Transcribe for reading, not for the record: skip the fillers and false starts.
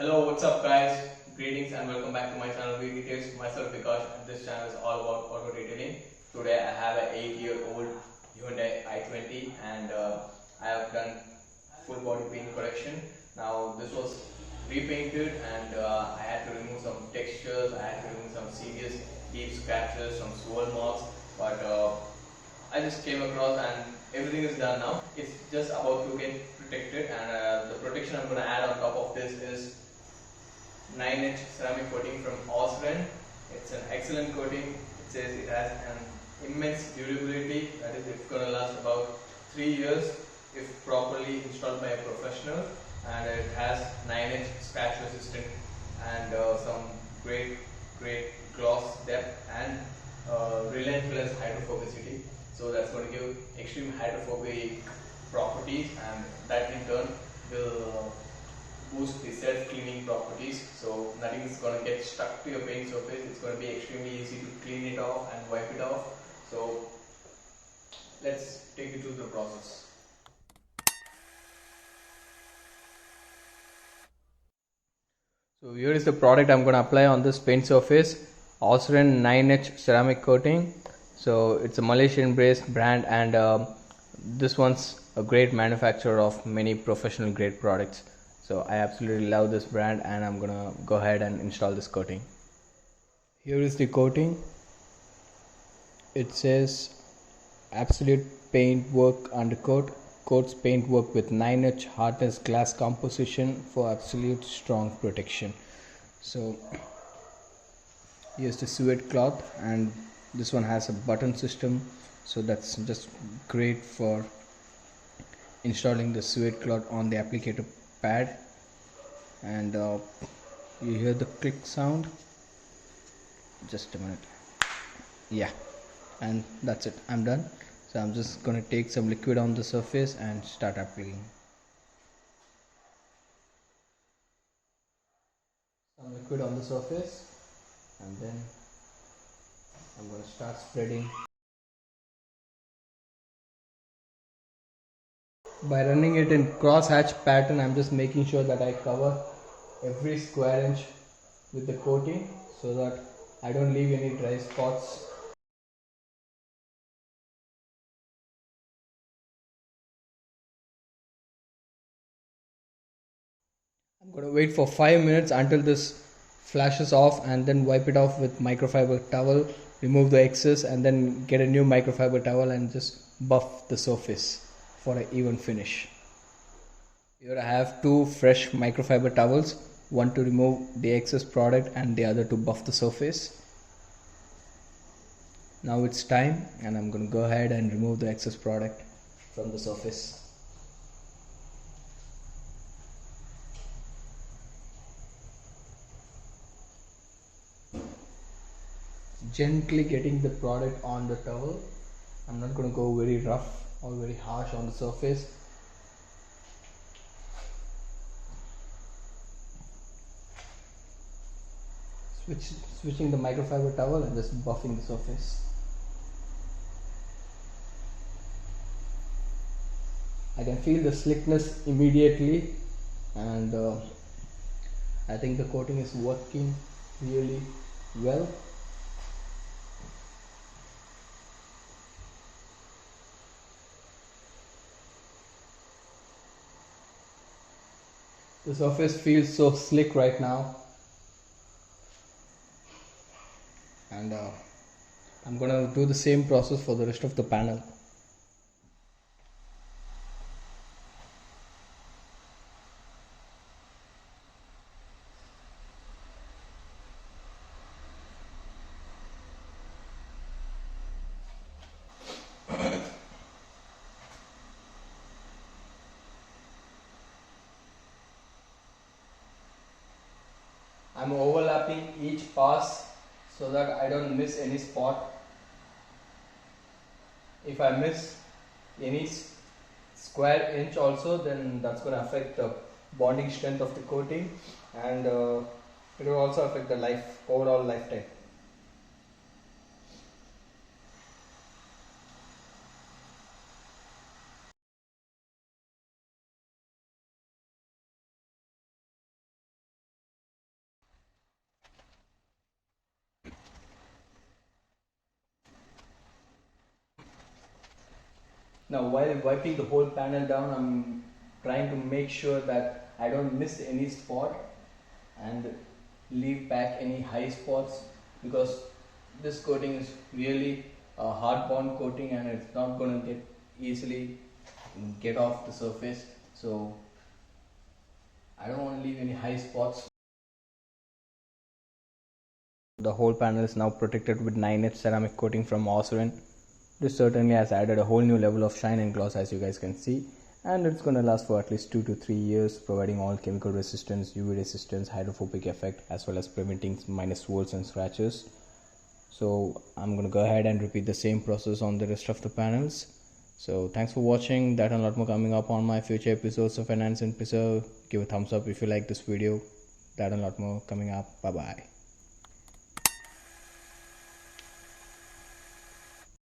Hello, what's up guys? Greetings and welcome back to my channel V Details. Myself Vikash and this channel is all about auto detailing. Today I have an 8-year-old Hyundai i20 and I have done full body paint correction. Now this was repainted and I had to remove some textures, I had to remove some serious deep scratches, some swirl marks, but I just came across and everything is done now. It's just about to get protected and the protection I'm going to add on top of this is 9-inch ceramic coating from Osren. It's an excellent coating. It says it has an immense durability, that is it's going to last about 3 years if properly installed by a professional, and it has 9-inch scratch resistant and some great gloss depth and relentless hydrophobicity. So that's going to give extreme hydrophobic properties, and that in turn will boost the self-cleaning properties. So nothing is going to get stuck to your paint surface. It's going to be extremely easy to clean it off and wipe it off. So let's take you through the process. So here is the product I'm going to apply on this paint surface. Osren 9H ceramic coating. So it's a Malaysian based brand, and this one's a great manufacturer of many professional grade products. So I absolutely love this brand and I'm gonna go ahead and install this coating. Here is the coating. It says Absolute Paint Work Undercoat. Coats paintwork with 9H hardness glass composition for absolute strong protection. So here's the suede cloth, and this one has a button system, so that's just great for installing the suede cloth on the applicator pad. And you hear the click sound. Just a minute. Yeah, and that's it, I'm done. So I'm just going to take some liquid on the surface and start applying some liquid on the surface, and then I'm going to start spreading. By running it in cross hatch pattern, I'm just making sure that I cover every square inch with the coating so that I don't leave any dry spots. I'm going to wait for 5 minutes until this flashes off, and then wipe it off with microfiber towel, remove the excess, and then get a new microfiber towel and just buff the surface for an even finish. Here I have two fresh microfiber towels, one to remove the excess product and the other to buff the surface. Now it's time, and I'm going to go ahead and remove the excess product from the surface. Gently getting the product on the towel. I'm not going to go very rough or very harsh on the surface. Switching the microfiber towel and just buffing the surface. I can feel the slickness immediately, and I think the coating is working really well. The surface feels so slick right now, and I'm gonna do the same process for the rest of the panel. I'm overlapping each pass so that I don't miss any spot. If I miss any square inch also, then that's going to affect the bonding strength of the coating, and it will also affect the overall lifetime. Now while wiping the whole panel down, I'm trying to make sure that I don't miss any spot and leave back any high spots, because this coating is really a hard bond coating and it's not going to get easily get off the surface, so I don't want to leave any high spots. The whole panel is now protected with 9H ceramic coating from Ozren. This certainly has added a whole new level of shine and gloss, as you guys can see, and it's going to last for at least 2 to 3 years, providing all chemical resistance, UV resistance, hydrophobic effect, as well as preventing minor swirls and scratches. So I'm going to go ahead and repeat the same process on the rest of the panels. So thanks for watching. That and a lot more coming up on my future episodes of Enhance and Preserve. Give a thumbs up if you like this video. That and a lot more coming up. Bye bye.